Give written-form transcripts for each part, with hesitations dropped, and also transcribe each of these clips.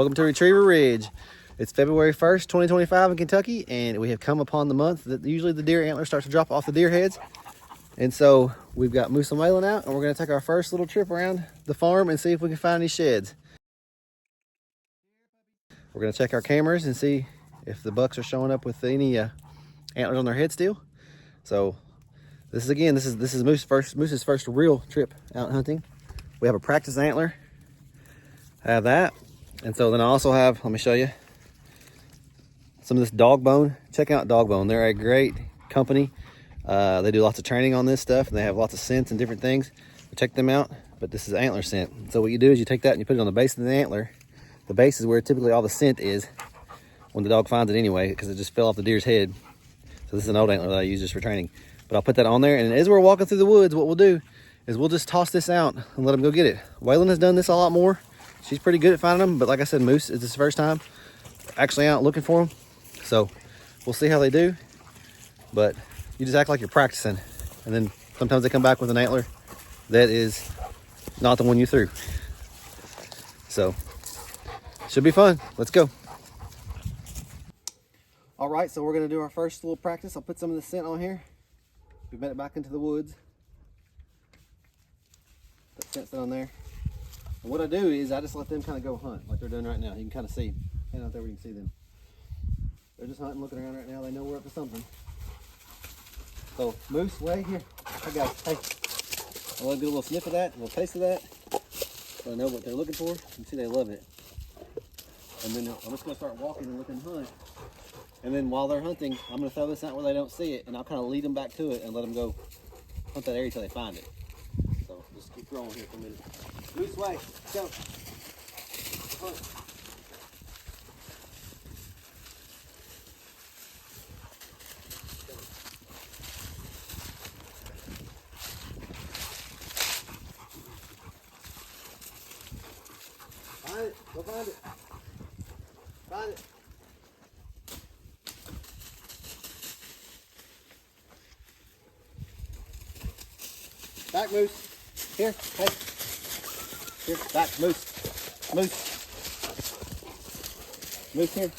Welcome to Retriever Ridge. It's February 1st, 2025 in Kentucky, and we have come upon the month that usually the deer antler starts to drop off the deer heads. And so we've got Moose and Waylon out, and we're going to take our first little trip around the farm and see if we can find any sheds. We're going to check our cameras and see if the bucks are showing up with any antlers on their head still. So this is Moose's first real trip out hunting. We have a practice antler. I have that. And so then I also have, let me show you, some of this dog bone. Check out Dog Bone. They're a great company. They do lots of training on this stuff, and they have lots of scents and different things. Check them out. But this is antler scent. So what you do is you take that and you put it on the base of the antler. The base is where typically all the scent is when the dog finds it anyway, because it just fell off the deer's head. So this is an old antler that I use just for training. But I'll put that on there, and as we're walking through the woods, what we'll do is we'll just toss this out and let them go get it. Waylon has done this a lot more. She's pretty good at finding them, but like I said, Moose is his first time actually out looking for them. So we'll see how they do, but you just act like you're practicing, and then sometimes they come back with an antler that is not the one you threw. So should be fun. Let's go. All right, so we're gonna do our first little practice. I'll put some of the scent on here. We made it back into the woods. Put scent on there. And what I do is I just let them kind of go hunt like they're doing right now. You can kind of see, stand out there where you can see them. They're just hunting, looking around right now. They know we're up to something. So Moose, Way, here. Hey guys, hey. I want to do a little sniff of that, a little taste of that. So I know what they're looking for. You can see they love it. And then I'm just gonna start walking and looking to hunt. And then while they're hunting, I'm gonna throw this out where they don't see it, and I'll kind of lead them back to it and let them go hunt that area till they find it. So just keep rolling here for a minute. Moose, Way, go. Hunt. Find it. Go find it. Find it. Back, Moose. Here. Hey. Here. Back, Moose. Moose. Moose here.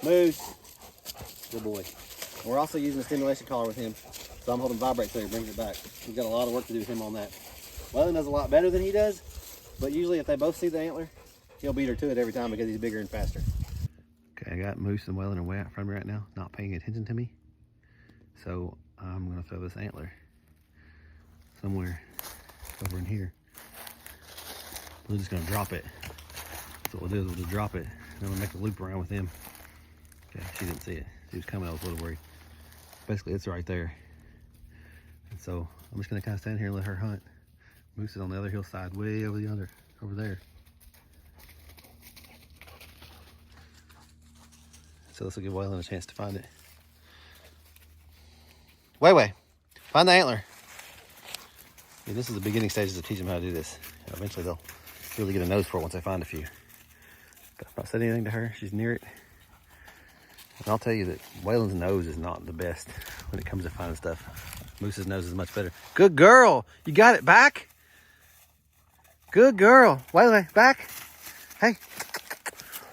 Moose. Good boy. We're also using a stimulation collar with him, so I'm holding vibrate so he brings it back. We've got a lot of work to do with him on that. Waylon does a lot better than he does, but usually if they both see the antler, he'll beat her to it every time because he's bigger and faster. Okay, I got Moose and Waylon are way out front of me right now, not paying attention to me. So I'm gonna throw this antler somewhere over in here. We're just gonna drop it. So what we'll do is we'll just drop it, and we'll make a loop around with him. Okay, she didn't see it. She was coming, I was a little worried. Basically, it's right there. And so I'm just gonna kind of stand here and let her hunt. Moose is on the other hillside, way over there. So this will give Waylon a chance to find it. Way, find the antler. Yeah, this is the beginning stages of teaching them how to do this. Eventually they'll really get a nose for it once they find a few. But I've not said anything to her, she's near it. And I'll tell you that Waylon's nose is not the best when it comes to finding stuff. Moose's nose is much better. Good girl, you got it back? Good girl. Way, back. Hey.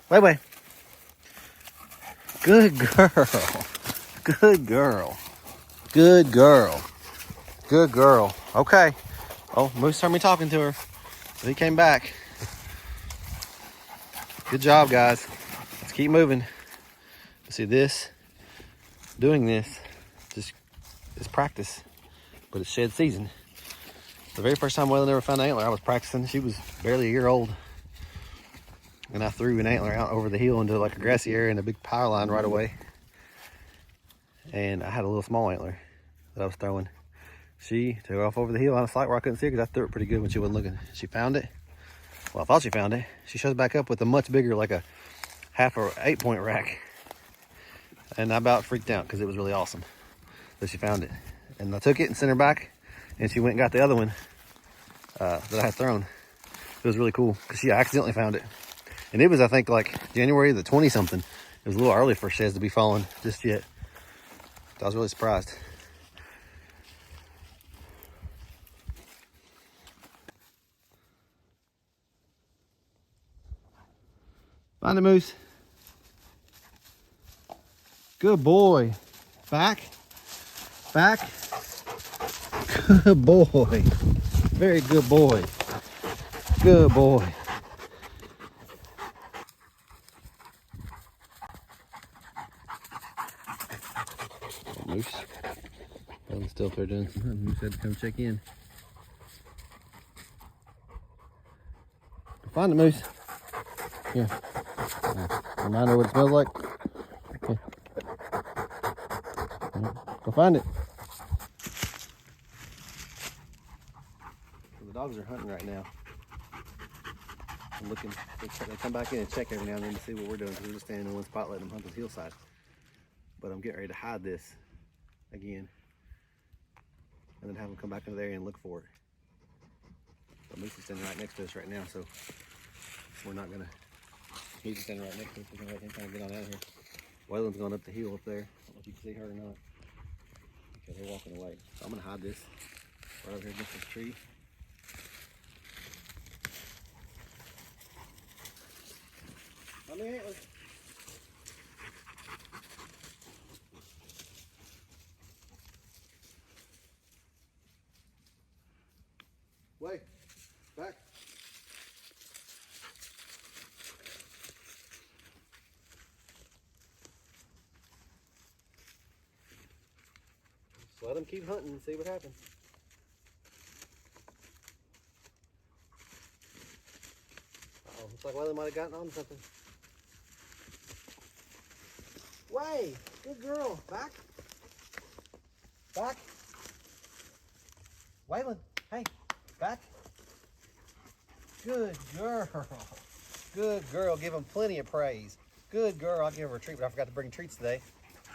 Way. Good girl. Good girl. Good girl. Good girl. Okay. Oh, Moose heard me talking to her. So he came back. Good job, guys. Let's keep moving. See this? Doing this just is practice, but it's shed season. The very first time Waylon ever found an antler, I was practicing. She was barely a year old. And I threw an antler out over the hill into like a grassy area in a big power line right away. And I had a little small antler that I was throwing. She took off over the hill on a site where I couldn't see her because I threw it pretty good when she wasn't looking. She found it. Well, I thought she found it. She shows back up with a much bigger, like a half or 8-point rack. And I about freaked out because it was really awesome. So she found it. And I took it and sent her back. And she went and got the other one that I had thrown. It was really cool because she accidentally found it. And it was, I think, like January the 20-something. It was a little early for sheds to be falling just yet. I was really surprised. Find the moose. Good boy. Back. Back. Good boy. Very good boy. Good boy. Moose. I'm still up there doing some hunting. Moose had to come check in. Find the moose. Here. Remind her what it smells like. Here. Go find it. So the dogs are hunting right now. I'm looking. They come back in and check every now and then to see what we're doing, because we're just standing in one spot letting them hunt this hillside. But I'm getting ready to hide this again, and then have them come back into the area and look for it. But Moose is standing right next to us right now, so we're not gonna. He's standing right next to us. We're gonna let him kind of get on out of here. Waylon's going up the hill up there. I don't know if you can see her or not. Okay, they're walking away. So I'm gonna hide this right over here against this tree. How many antlers? Wait, back. Just let them keep hunting and see what happens. Uh-oh, looks like Waylon might have gotten on something. Way, good girl. Back. Back. Waylon, hey, back. Good girl. Good girl. Give him plenty of praise. Good girl. I'll give her a treat, but I forgot to bring treats today.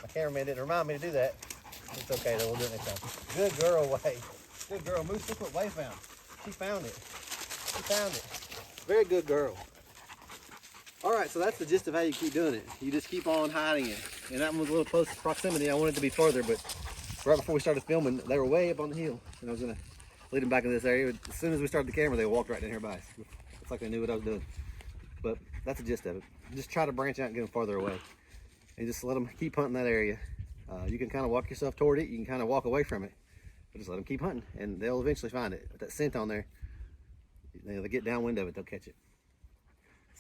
My cameraman didn't remind me to do that. It's okay though, we'll do it next time. Good girl, Way. Good girl. Moose, look what Way found. She found it. She found it. Very good girl. All right, so that's the gist of how you keep doing it. You just keep on hiding it. And that one was a little close proximity. I wanted it to be further, but right before we started filming, they were way up on the hill. And I was gonna lead them back into this area. But as soon as we started the camera, they walked right down here by us. It's like they knew what I was doing. But that's the gist of it. Just try to branch out and get them farther away. And just let them keep hunting that area. You can kind of walk yourself toward it. You can kind of walk away from it. But just let them keep hunting, and they'll eventually find it. With that scent on there, they get downwind of it, they'll catch it.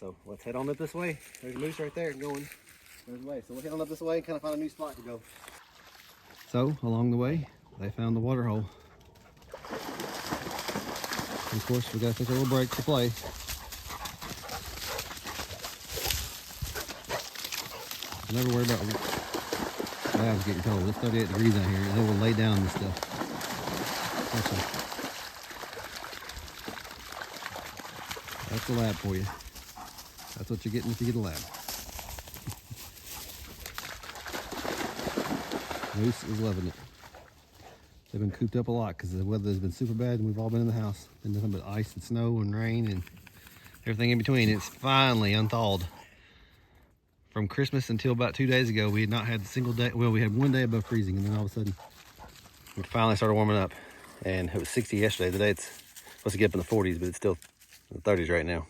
So let's head on up this way. There's a moose right there going this way. So we'll head on up this way and kind of find a new spot to go. So along the way, they found the water hole. And of course, we got to take a little break to play. Never worry about labs getting cold. It's 38 degrees out here. They will lay down this stuff. That's the lab for you. That's what you're getting if you get a lab. Moose is loving it. They've been cooped up a lot because the weather has been super bad and we've all been in the house. Been nothing but ice and snow and rain and everything in between. It's finally unthawed. From Christmas until about 2 days ago, we had not had a single day. Well, we had one day above freezing, and then all of a sudden, we finally started warming up. And it was 60 yesterday. Today it's supposed to get up in the 40s, but it's still in the 30s right now.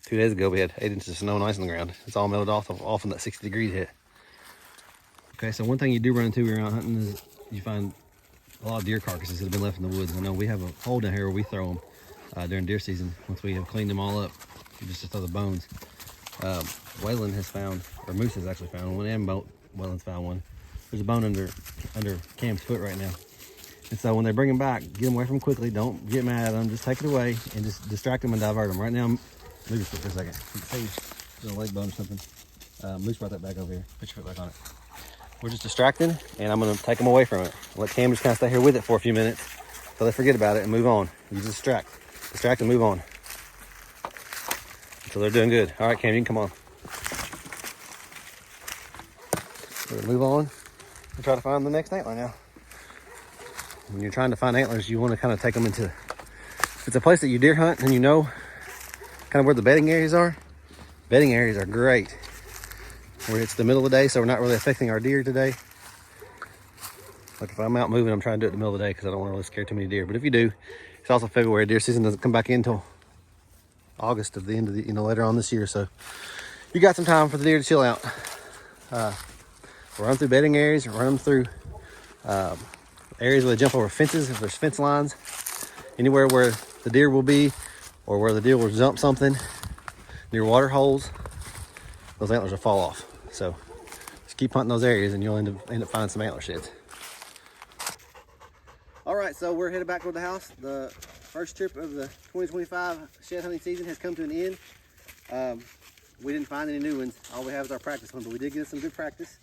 2 days ago, we had 8 inches of snow and ice on the ground. It's all melted off when that 60 degrees hit. Okay, so one thing you do run into when you're out hunting is you find a lot of deer carcasses that have been left in the woods. I know we have a hole down here where we throw them during deer season. Once we have cleaned them all up, you just throw the bones. Waylon has found, or Moose has actually found one, and Waylon's found one. There's a bone under Cam's foot right now. And so when they bring them back, get them away from them quickly. Don't get mad at them. Just take it away and just distract them and divert them. Right now, move your foot for a second. You can see there's a leg bone or something. Moose brought that back over here. Put your foot back on it. We're just distracting, and I'm going to take them away from it. Let Cam just kind of stay here with it for a few minutes until they forget about it and move on. You just distract and move on. So they're doing good. All right, Cam, you can come on. We're gonna move on and try to find the next antler now. When you're trying to find antlers, you want to kind of take them into, if it's a place that you deer hunt and you know kind of where the bedding areas are. Bedding areas are great. Where it's the middle of the day, so we're not really affecting our deer today. Like if I'm out moving, I'm trying to do it in the middle of the day because I don't want to really scare too many deer. But if you do, it's also February. Deer season doesn't come back in until August of the end of the, later on this year. So you got some time for the deer to chill out. We'll run through bedding areas, run them through areas where they jump over fences, if there's fence lines, anywhere where the deer will be, or where the deer will jump something near water holes, those antlers will fall off. So just keep hunting those areas and you'll end up finding some antler sheds. All right, so we're headed back toward the house. The first trip of the 2025 shed hunting season has come to an end. We didn't find any new ones. All we have is our practice one, but we did get some good practice,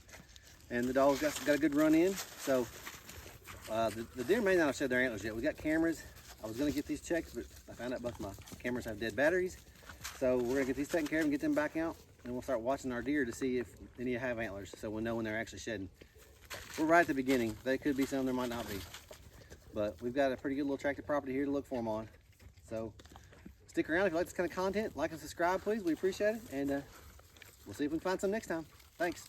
and the dogs got a good run in. So the deer may not have shed their antlers yet. We got cameras. I was gonna get these checked, but I found out both my cameras have dead batteries. So we're gonna get these taken care of and get them back out, and we'll start watching our deer to see if any have antlers, so we'll know when they're actually shedding. We're right at the beginning. There could be some, there might not be. But we've got a pretty good little tractor property here to look for them on. So stick around if you like this kind of content. Like and subscribe, please. We appreciate it. And we'll see if we can find some next time. Thanks.